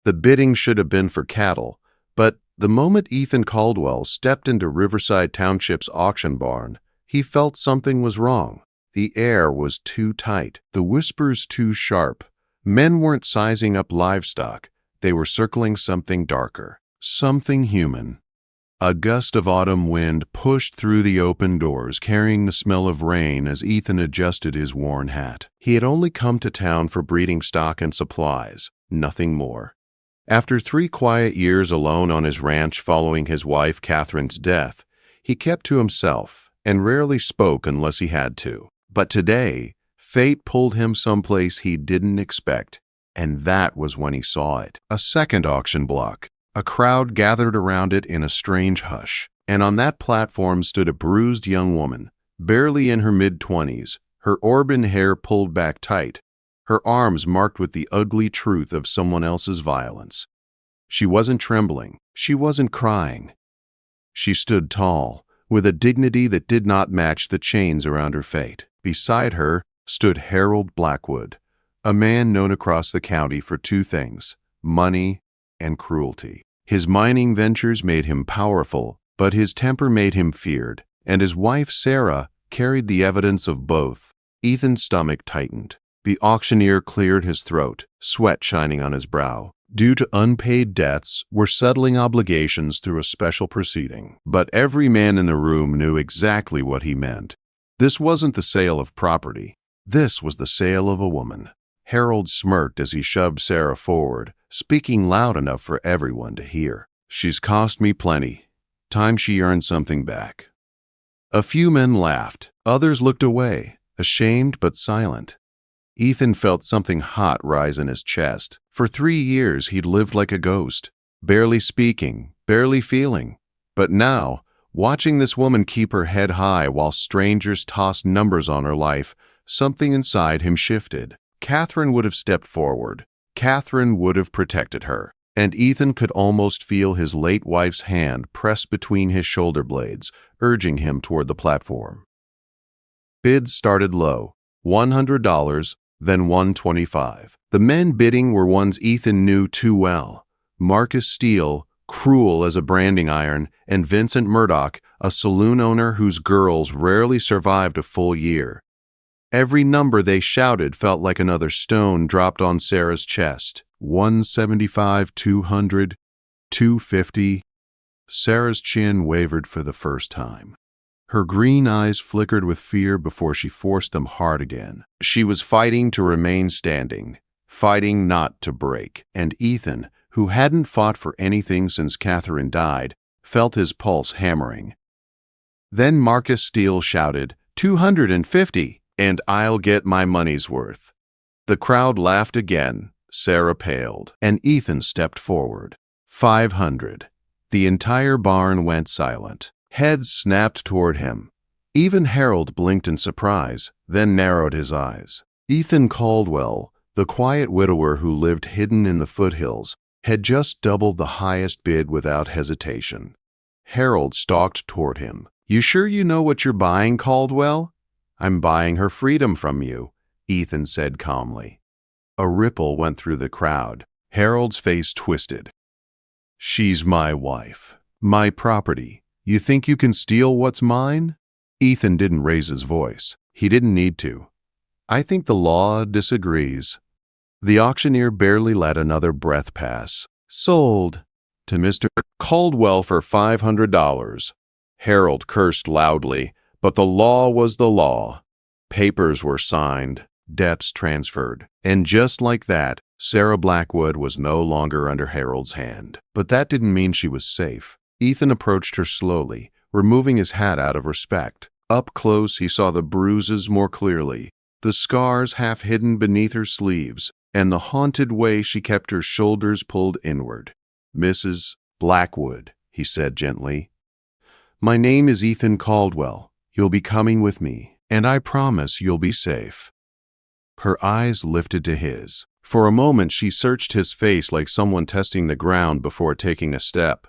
The bidding should have been for cattle, but the moment Ethan Caldwell stepped into Riverside Township's auction barn, he felt something was wrong. The air was too tight, the whispers too sharp. Men weren't sizing up livestock. They were circling something darker, something human. A gust of autumn wind pushed through the open doors, carrying the smell of rain as Ethan adjusted his worn hat. He had only come to town for breeding stock and supplies, nothing more. After 3 quiet years alone on his ranch following his wife Catherine's death, he kept to himself and rarely spoke unless he had to. But today, fate pulled him someplace he didn't expect, and that was when he saw it. A second auction block. A crowd gathered around it in a strange hush, and on that platform stood a bruised young woman, barely in her mid-20s, her auburn hair pulled back tight, her arms marked with the ugly truth of someone else's violence. She wasn't trembling. She wasn't crying. She stood tall, with a dignity that did not match the chains around her fate. Beside her stood Harold Blackwood, a man known across the county for 2 things, money and cruelty. His mining ventures made him powerful, but his temper made him feared, and his wife Sarah carried the evidence of both. Ethan's stomach tightened. The auctioneer cleared his throat, sweat shining on his brow. Due to unpaid debts, were settling obligations through a special proceeding. But every man in the room knew exactly what he meant. This wasn't the sale of property. This was the sale of a woman. Harold smirked as he shoved Sarah forward, speaking loud enough for everyone to hear. "She's cost me plenty. Time she earned something back." A few men laughed. Others looked away, ashamed but silent. Ethan felt something hot rise in his chest. For 3 years he'd lived like a ghost, barely speaking, barely feeling. But now, watching this woman keep her head high while strangers tossed numbers on her life, something inside him shifted. Catherine would have stepped forward. Catherine would have protected her. And Ethan could almost feel his late wife's hand pressed between his shoulder blades, urging him toward the platform. Bids started low, $100, then $125. The men bidding were ones Ethan knew too well. Marcus Steele, cruel as a branding iron, and Vincent Murdoch, a saloon owner whose girls rarely survived a full year. Every number they shouted felt like another stone dropped on Sarah's chest. 175, 200, 250. Sarah's chin wavered for the first time. Her green eyes flickered with fear before she forced them hard again. She was fighting to remain standing, fighting not to break. And Ethan, who hadn't fought for anything since Catherine died, felt his pulse hammering. Then Marcus Steele shouted, 250, and I'll get my money's worth. The crowd laughed again. Sarah paled, and Ethan stepped forward. 500. The entire barn went silent. Heads snapped toward him. Even Harold blinked in surprise, then narrowed his eyes. Ethan Caldwell, the quiet widower who lived hidden in the foothills, had just doubled the highest bid without hesitation. Harold stalked toward him. "You sure you know what you're buying, Caldwell?" "I'm buying her freedom from you," Ethan said calmly. A ripple went through the crowd. Harold's face twisted. "She's my wife. My property. You think you can steal what's mine?" Ethan didn't raise his voice. He didn't need to. "I think the law disagrees." The auctioneer barely let another breath pass. "Sold to Mr. Caldwell for $500. Harold cursed loudly, but the law was the law. Papers were signed, debts transferred, and just like that, Sarah Blackwood was no longer under Harold's hand. But that didn't mean she was safe. Ethan approached her slowly, removing his hat out of respect. Up close, he saw the bruises more clearly, the scars half hidden beneath her sleeves, and the haunted way she kept her shoulders pulled inward. "Mrs. Blackwood," he said gently, "my name is Ethan Caldwell. You'll be coming with me, and I promise you'll be safe." Her eyes lifted to his. For a moment, she searched his face like someone testing the ground before taking a step.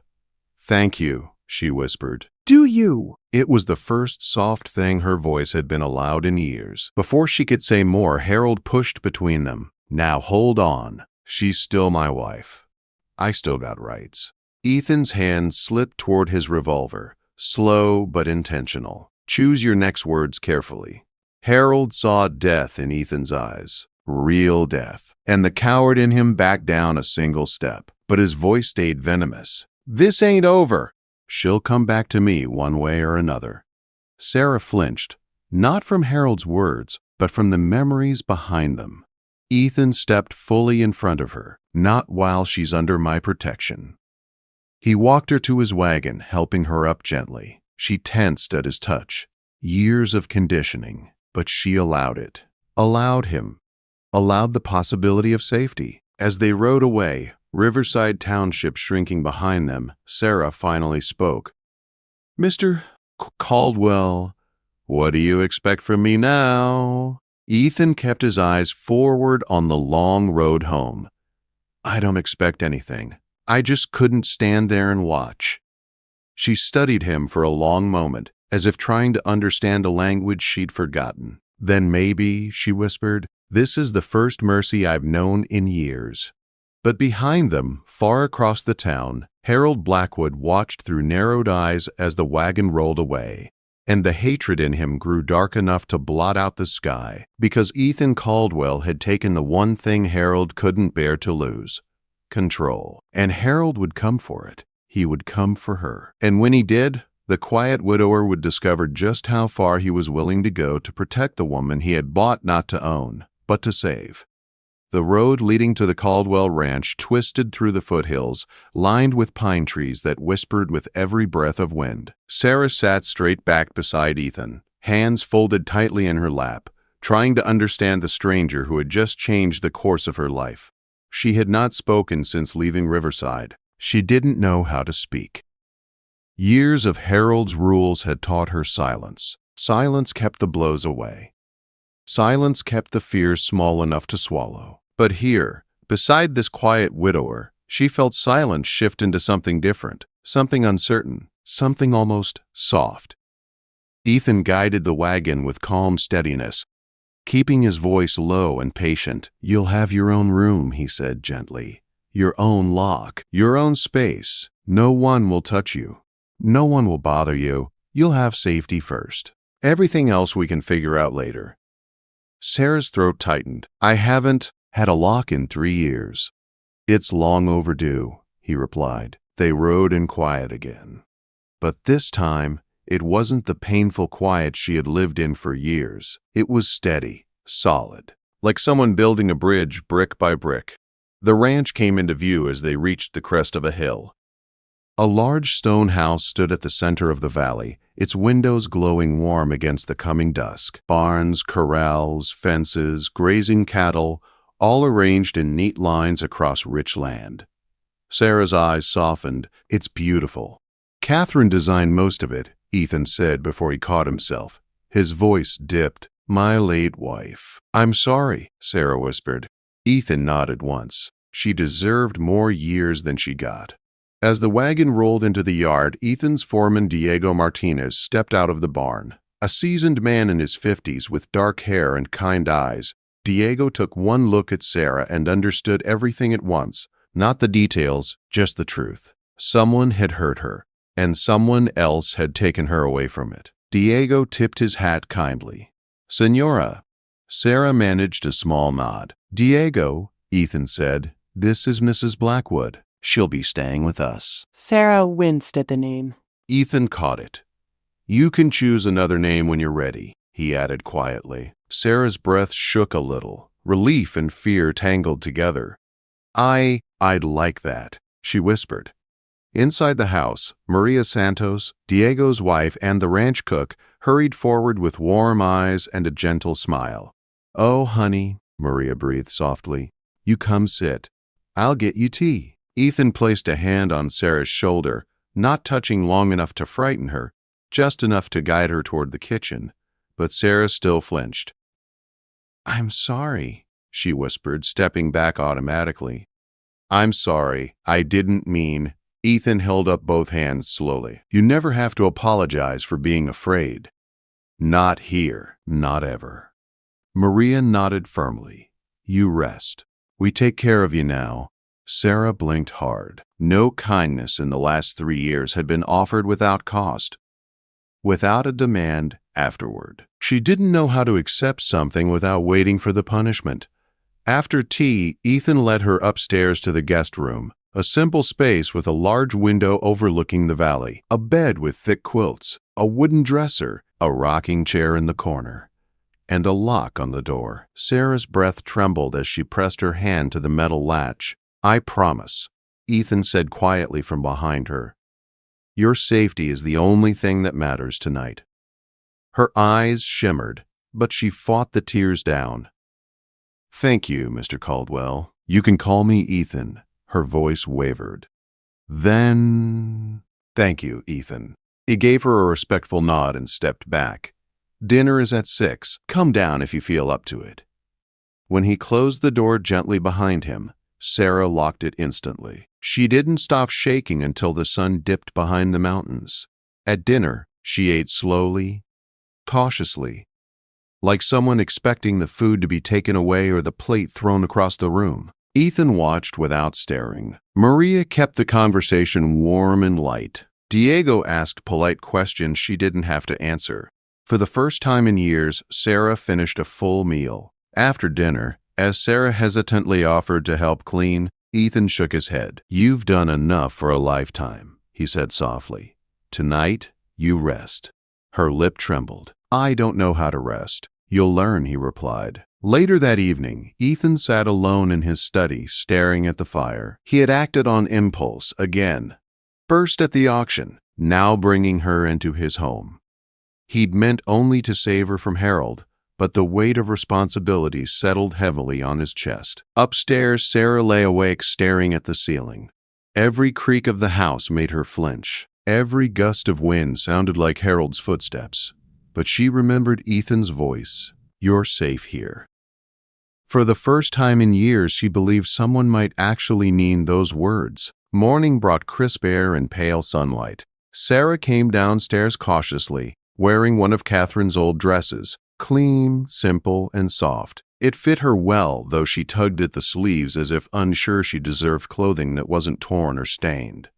"Thank you," she whispered. "Do you?" It was the first soft thing her voice had been allowed in years. Before she could say more, Harold pushed between them. "Now hold on. She's still my wife. I still got rights. Ethan's hand slipped toward his revolver, slow but intentional. Choose your next words carefully. Harold saw death in Ethan's eyes, real death, and the coward in him backed down a single step. But his voice stayed venomous. This ain't over. She'll come back to me one way or another. Sarah flinched, not from Harold's words, but from the memories behind them. Ethan stepped fully in front of her, not while she's under my protection. He walked her to his wagon, helping her up gently. She tensed at his touch. Years of conditioning, but she allowed it. Allowed him. Allowed the possibility of safety. As they rode away, Riverside Township shrinking behind them, Sarah finally spoke. Mr. Caldwell, what do you expect from me now? Ethan kept his eyes forward on the long road home. I don't expect anything. I just couldn't stand there and watch. She studied him for a long moment, as if trying to understand a language she'd forgotten. Then maybe, she whispered, this is the first mercy I've known in years. But behind them, far across the town, Harold Blackwood watched through narrowed eyes as the wagon rolled away, and the hatred in him grew dark enough to blot out the sky, because Ethan Caldwell had taken the one thing Harold couldn't bear to lose: control. And Harold would come for it. He would come for her. And when he did, the quiet widower would discover just how far he was willing to go to protect the woman he had bought not to own, but to save. The road leading to the Caldwell Ranch twisted through the foothills, lined with pine trees that whispered with every breath of wind. Sarah sat straight back beside Ethan, hands folded tightly in her lap, trying to understand the stranger who had just changed the course of her life. She had not spoken since leaving Riverside. She didn't know how to speak. Years of Harold's rules had taught her silence. Silence kept the blows away. Silence kept the fears small enough to swallow. But here, beside this quiet widower, she felt silence shift into something different, something uncertain, something almost soft. Ethan guided the wagon with calm steadiness, keeping his voice low and patient. You'll have your own room, he said gently. Your own lock, your own space. No one will touch you. No one will bother you. You'll have safety first. Everything else we can figure out later. Sarah's throat tightened. I haven't had a lock in 3 years. It's long overdue, he replied. They rode in quiet again. But this time, it wasn't the painful quiet she had lived in for years. It was steady, solid, like someone building a bridge brick by brick. The ranch came into view as they reached the crest of a hill. A large stone house stood at the center of the valley, its windows glowing warm against the coming dusk. Barns, corrals, fences, grazing cattle, all arranged in neat lines across rich land. Sarah's eyes softened. It's beautiful. Catherine designed most of it, Ethan said before he caught himself. His voice dipped. My late wife. I'm sorry, Sarah whispered. Ethan nodded once. She deserved more years than she got. As the wagon rolled into the yard, Ethan's foreman Diego Martinez stepped out of the barn. A seasoned man in his 50s with dark hair and kind eyes, Diego took one look at Sarah and understood everything at once. Not the details, just the truth. Someone had hurt her, and someone else had taken her away from it. Diego tipped his hat kindly. Senora. Sarah managed a small nod. Diego, Ethan said, this is Mrs. Blackwood. She'll be staying with us. Sarah winced at the name. Ethan caught it. You can choose another name when you're ready, he added quietly. Sarah's breath shook a little. Relief and fear tangled together. I'd like that, she whispered. Inside the house, Maria Santos, Diego's wife, and the ranch cook hurried forward with warm eyes and a gentle smile. Oh, honey, Maria breathed softly. You come sit. I'll get you tea. Ethan placed a hand on Sarah's shoulder, not touching long enough to frighten her, just enough to guide her toward the kitchen. But Sarah still flinched. I'm sorry, she whispered, stepping back automatically. I'm sorry. I didn't mean. Ethan held up both hands slowly. You never have to apologize for being afraid. Not here. Not ever. Maria nodded firmly. You rest. We take care of you now. Sarah blinked hard. No kindness in the last 3 years had been offered without cost, without a demand afterward. She didn't know how to accept something without waiting for the punishment. After tea, Ethan led her upstairs to the guest room, a simple space with a large window overlooking the valley, a bed with thick quilts, a wooden dresser, a rocking chair in the corner, and a lock on the door. Sarah's breath trembled as she pressed her hand to the metal latch. "I promise," Ethan said quietly from behind her. "Your safety is the only thing that matters tonight." Her eyes shimmered, but she fought the tears down. "Thank you, Mr. Caldwell. You can call me Ethan." Her voice wavered. "Then, thank you, Ethan." He gave her a respectful nod and stepped back. "Dinner is at 6. Come down if you feel up to it." When he closed the door gently behind him, Sarah locked it instantly. She didn't stop shaking until the sun dipped behind the mountains. At dinner, she ate slowly, cautiously, like someone expecting the food to be taken away or the plate thrown across the room. Ethan watched without staring. Maria kept the conversation warm and light. Diego asked polite questions she didn't have to answer. For the first time in years, Sarah finished a full meal. After dinner, as Sarah hesitantly offered to help clean, Ethan shook his head. "You've done enough for a lifetime," he said softly. "Tonight, you rest." Her lip trembled. "I don't know how to rest." "You'll learn," he replied. Later that evening, Ethan sat alone in his study, staring at the fire. He had acted on impulse again. First at the auction, now bringing her into his home. He'd meant only to save her from Harold, but the weight of responsibility settled heavily on his chest. Upstairs, Sarah lay awake staring at the ceiling. Every creak of the house made her flinch. Every gust of wind sounded like Harold's footsteps. But she remembered Ethan's voice. "You're safe here." For the first time in years, she believed someone might actually mean those words. Morning brought crisp air and pale sunlight. Sarah came downstairs cautiously, wearing one of Catherine's old dresses, clean, simple, and soft. It fit her well, though she tugged at the sleeves as if unsure she deserved clothing that wasn't torn or stained.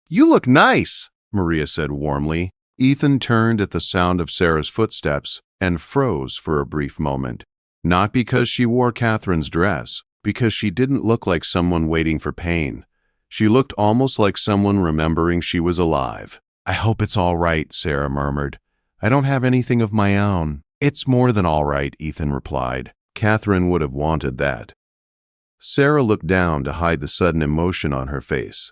"You look nice," Maria said warmly. Ethan turned at the sound of Sarah's footsteps and froze for a brief moment. Not because she wore Catherine's dress, because she didn't look like someone waiting for pain. She looked almost like someone remembering she was alive. "I hope it's all right," Sarah murmured. "I don't have anything of my own." "It's more than all right," Ethan replied. Catherine would have wanted that. Sarah looked down to hide the sudden emotion on her face.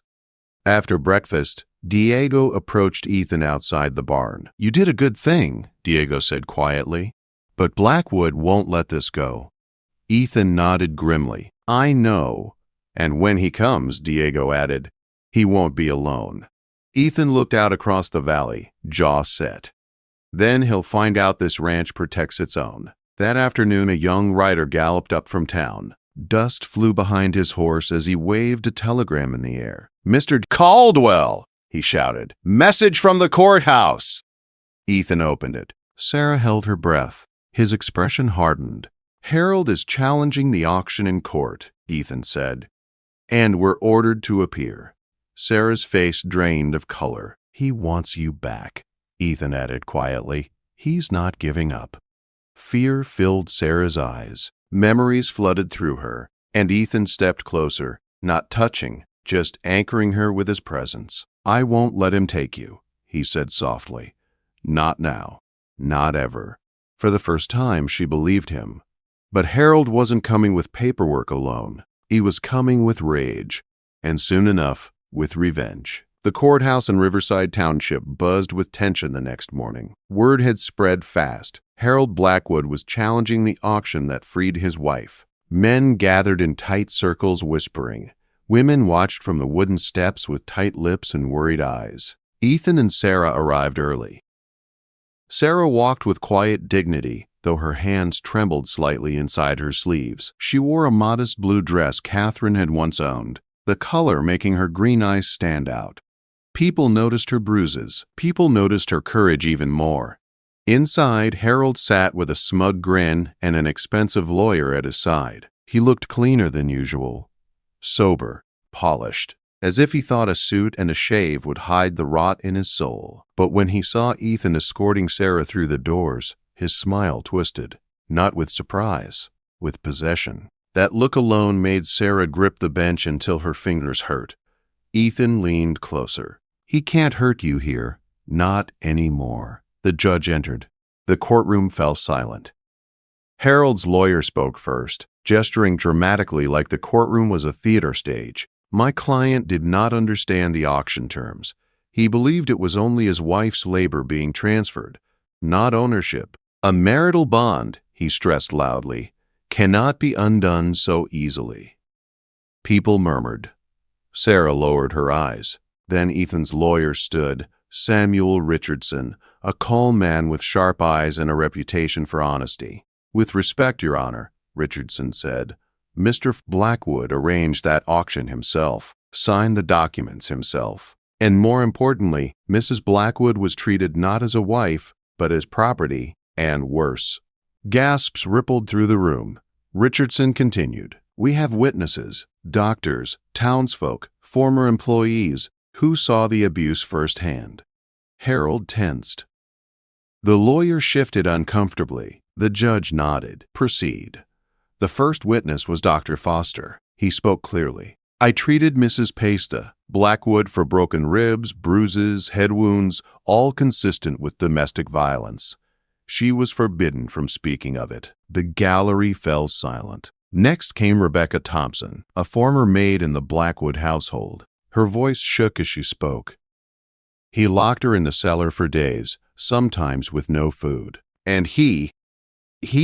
After breakfast, Diego approached Ethan outside the barn. "You did a good thing," Diego said quietly. "But Blackwood won't let this go." Ethan nodded grimly. "I know. And when he comes," Diego added, "he won't be alone." Ethan looked out across the valley, jaw set. Then he'll find out this ranch protects its own. That afternoon, a young rider galloped up from town. Dust flew behind his horse as he waved a telegram in the air. "Mr. Caldwell!" he shouted. "Message from the courthouse!" Ethan opened it. Sarah held her breath. His expression hardened. "Harold is challenging the auction in court," Ethan said. "And we're ordered to appear." Sarah's face drained of color. "He wants you back," Ethan added quietly. "He's not giving up." Fear filled Sarah's eyes. Memories flooded through her, and Ethan stepped closer, not touching, just anchoring her with his presence. "I won't let him take you," he said softly. "Not now. Not ever." For the first time, she believed him. But Harold wasn't coming with paperwork alone. He was coming with rage, and soon enough, with revenge. The courthouse in Riverside Township buzzed with tension the next morning. Word had spread fast. Harold Blackwood was challenging the auction that freed his wife. Men gathered in tight circles whispering. Women watched from the wooden steps with tight lips and worried eyes. Ethan and Sarah arrived early. Sarah walked with quiet dignity, though her hands trembled slightly inside her sleeves. She wore a modest blue dress Catherine had once owned, the color making her green eyes stand out. People noticed her bruises. People noticed her courage even more. Inside, Harold sat with a smug grin and an expensive lawyer at his side. He looked cleaner than usual, sober, polished, as if he thought a suit and a shave would hide the rot in his soul. But when he saw Ethan escorting Sarah through the doors, his smile twisted, not with surprise, with possession. That look alone made Sarah grip the bench until her fingers hurt. Ethan leaned closer. "He can't hurt you here. Not anymore." The judge entered. The courtroom fell silent. Harold's lawyer spoke first, gesturing dramatically like the courtroom was a theater stage. "My client did not understand the auction terms. He believed it was only his wife's labor being transferred, not ownership. A marital bond," he stressed loudly, "cannot be undone so easily." People murmured. Sarah lowered her eyes. Then Ethan's lawyer stood, Samuel Richardson, a calm man with sharp eyes and a reputation for honesty. "With respect, Your Honor," Richardson said, "Mr. Blackwood arranged that auction himself, signed the documents himself. And more importantly, Mrs. Blackwood was treated not as a wife, but as property, and worse." Gasps rippled through the room. Richardson continued, "We have witnesses, doctors, townsfolk, former employees, who saw the abuse firsthand." Harold tensed. The lawyer shifted uncomfortably. The judge nodded. "Proceed." The first witness was Dr. Foster. He spoke clearly. "I treated Mrs. Pasta Blackwood for broken ribs, bruises, head wounds, all consistent with domestic violence. She was forbidden from speaking of it." The gallery fell silent. Next came Rebecca Thompson, a former maid in the Blackwood household. Her voice shook as she spoke. "He locked her in the cellar for days, sometimes with no food. And he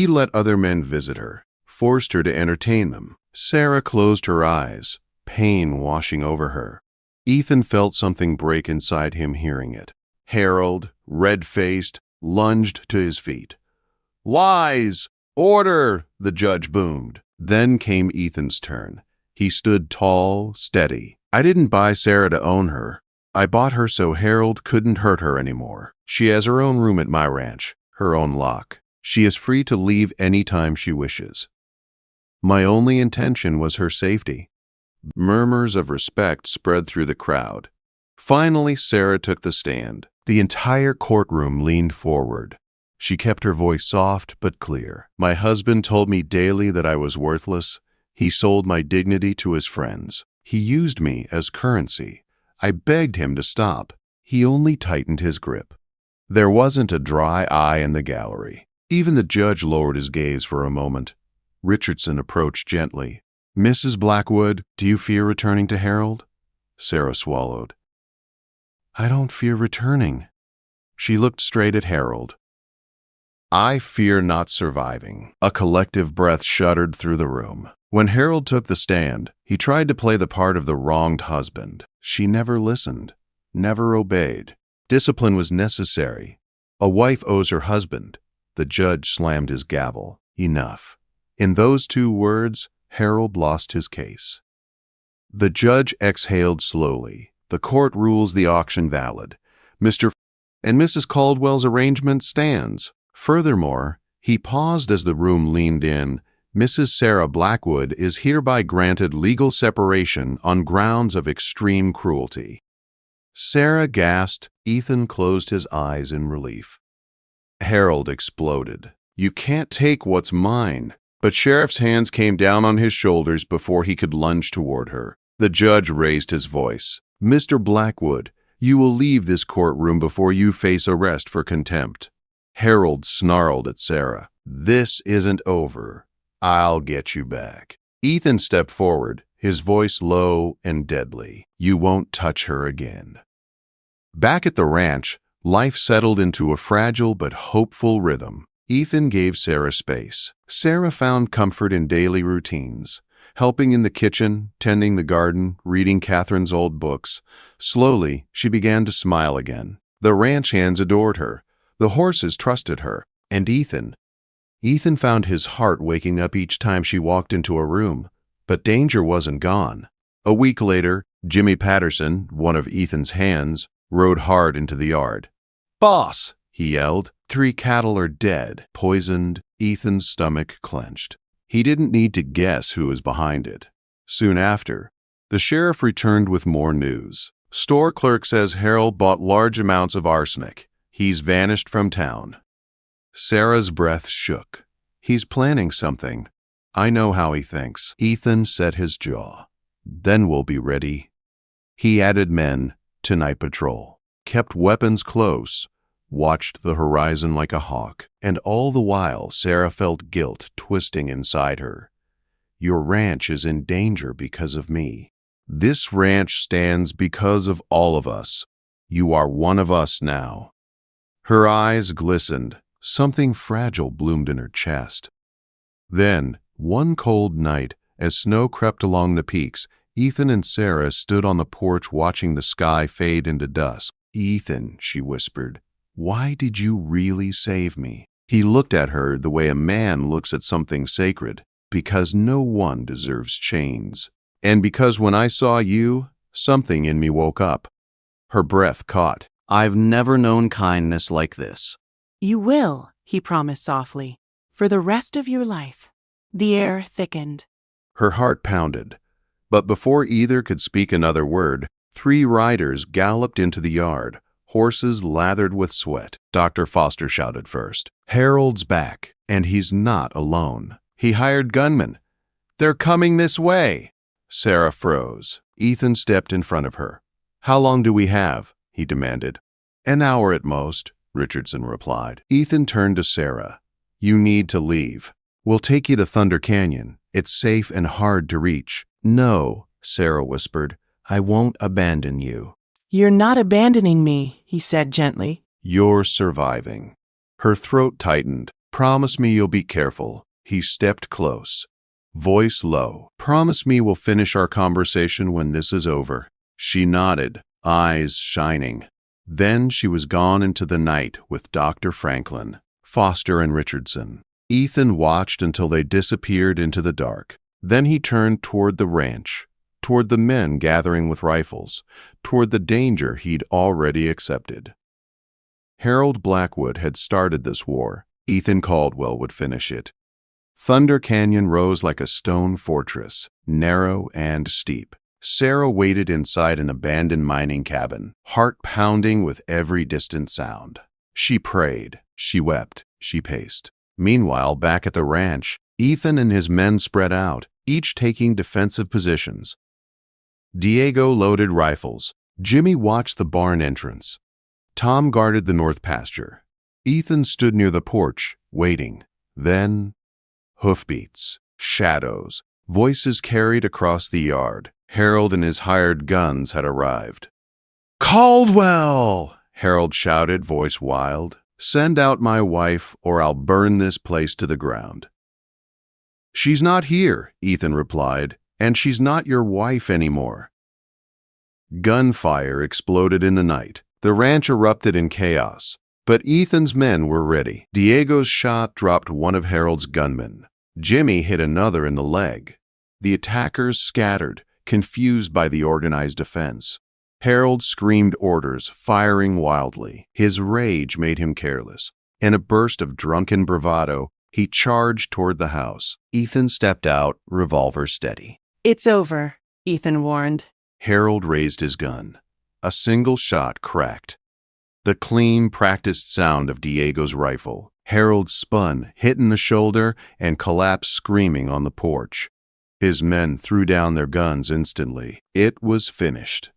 let other men visit her, forced her to entertain them." Sarah closed her eyes, pain washing over her. Ethan felt something break inside him hearing it. Harold, red-faced, lunged to his feet. "Lies! Order!" the judge boomed. Then came Ethan's turn. He stood tall, steady. "I didn't buy Sarah to own her. I bought her so Harold couldn't hurt her anymore. She has her own room at my ranch, her own lock. She is free to leave any time she wishes. My only intention was her safety." Murmurs of respect spread through the crowd. Finally, Sarah took the stand. The entire courtroom leaned forward. She kept her voice soft but clear. "My husband told me daily that I was worthless. He sold my dignity to his friends. He used me as currency. I begged him to stop. He only tightened his grip." There wasn't a dry eye in the gallery. Even the judge lowered his gaze for a moment. Richardson approached gently. "Mrs. Blackwood, do you fear returning to Harold?" Sarah swallowed. "I don't fear returning." She looked straight at Harold. "I fear not surviving." A collective breath shuddered through the room. When Harold took the stand, he tried to play the part of the wronged husband. She never listened, never obeyed. Discipline was necessary. A wife owes her husband. The judge slammed his gavel. Enough. In those two words, Harold lost his case. The judge exhaled slowly. "The court rules the auction valid. Mr. and Mrs. Caldwell's arrangement stands." Furthermore, he paused as the room leaned in. "Mrs. Sarah Blackwood is hereby granted legal separation on grounds of extreme cruelty." Sarah gasped. Ethan closed his eyes in relief. Harold exploded. "You can't take what's mine." But Sheriff's hands came down on his shoulders before he could lunge toward her. The judge raised his voice. "Mr. Blackwood, you will leave this courtroom before you face arrest for contempt." Harold snarled at Sarah. "This isn't over. I'll get you back." Ethan stepped forward, his voice low and deadly. "You won't touch her again." Back at the ranch, life settled into a fragile but hopeful rhythm. Ethan gave Sarah space. Sarah found comfort in daily routines, helping in the kitchen, tending the garden, reading Catherine's old books. Slowly, she began to smile again. The ranch hands adored her. The horses trusted her. And Ethan found his heart waking up each time she walked into a room. But danger wasn't gone. A week later, Jimmy Patterson, one of Ethan's hands, rode hard into the yard. "Boss!" he yelled. "3 cattle are dead, poisoned." Ethan's stomach clenched. He didn't need to guess who was behind it. Soon after, The sheriff returned with more news. Store clerk says Harold bought large amounts of arsenic. He's vanished from town. Sarah's breath shook. He's planning something. I know how he thinks. Ethan set his jaw. Then we'll be ready. He added men to night patrol, kept weapons close, watched the horizon like a hawk, and all the while Sarah felt guilt twisting inside her. Your ranch is in danger because of me. This ranch stands because of all of us. You are one of us now. Her eyes glistened. Something fragile bloomed in her chest. Then, one cold night, as snow crept along the peaks, Ethan and Sarah stood on the porch watching the sky fade into dusk. Ethan, she whispered, why did you really save me? He looked at her the way a man looks at something sacred. Because no one deserves chains. And because when I saw you, something in me woke up. Her breath caught. I've never known kindness like this. You will, he promised softly, for the rest of your life. The air thickened. Her heart pounded. But before either could speak another word, 3 riders galloped into the yard, horses lathered with sweat. Dr. Foster shouted first. Harold's back, and he's not alone. He hired gunmen. They're coming this way. Sarah froze. Ethan stepped in front of her. How long do we have? He demanded. An hour at most, Richardson replied. Ethan turned to Sarah. You need to leave. We'll take you to Thunder Canyon. It's safe and hard to reach. No, Sarah whispered. I won't abandon you. You're not abandoning me, he said gently. You're surviving. Her throat tightened. Promise me you'll be careful. He stepped close. Voice low. Promise me we'll finish our conversation when this is over. She nodded, eyes shining. Then she was gone into the night with Dr. Franklin, Foster, and Richardson. Ethan watched until they disappeared into the dark. Then he turned toward the ranch, toward the men gathering with rifles, toward the danger he'd already accepted. Harold Blackwood had started this war. Ethan Caldwell would finish it. Thunder Canyon rose like a stone fortress, narrow and steep. Sarah waited inside an abandoned mining cabin, heart pounding with every distant sound. She prayed, she wept, she paced. Meanwhile, back at the ranch, Ethan and his men spread out, each taking defensive positions. Diego loaded rifles. Jimmy watched the barn entrance. Tom guarded the north pasture. Ethan stood near the porch, waiting. Then, hoofbeats, shadows, voices carried across the yard. Harold and his hired guns had arrived. Caldwell! Harold shouted, voice wild. Send out my wife, or I'll burn this place to the ground. She's not here, Ethan replied, and she's not your wife anymore. Gunfire exploded in the night. The ranch erupted in chaos. But Ethan's men were ready. Diego's shot dropped one of Harold's gunmen. Jimmy hit another in the leg. The attackers scattered, confused by the organized defense. Harold screamed orders, firing wildly. His rage made him careless. In a burst of drunken bravado, he charged toward the house. Ethan stepped out, revolver steady. It's over, Ethan warned. Harold raised his gun. A single shot cracked. The clean, practiced sound of Diego's rifle. Harold spun, hit in the shoulder, and collapsed screaming on the porch. His men threw down their guns instantly. It was finished.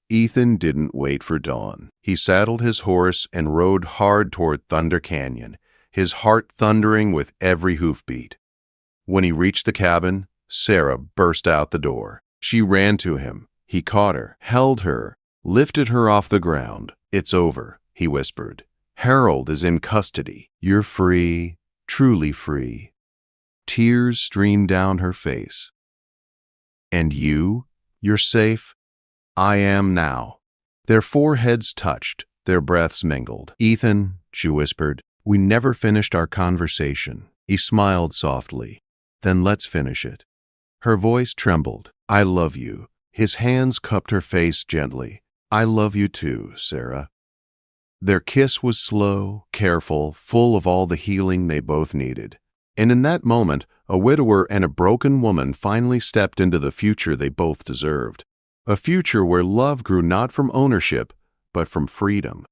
Ethan didn't wait for dawn. He saddled his horse and rode hard toward Thunder Canyon, his heart thundering with every hoofbeat. When he reached the cabin, Sarah burst out the door. She ran to him. He caught her, held her, lifted her off the ground. It's over, he whispered. Harold is in custody. You're free, truly free. Tears streamed down her face. And you? You're safe? I am now. Their foreheads touched, their breaths mingled. Ethan, she whispered, we never finished our conversation. He smiled softly. Then let's finish it. Her voice trembled. I love you. His hands cupped her face gently. I love you too, Sarah. Their kiss was slow, careful, full of all the healing they both needed. And in that moment, A widower and a broken woman finally stepped into the future they both deserved. A future where love grew not from ownership, but from freedom.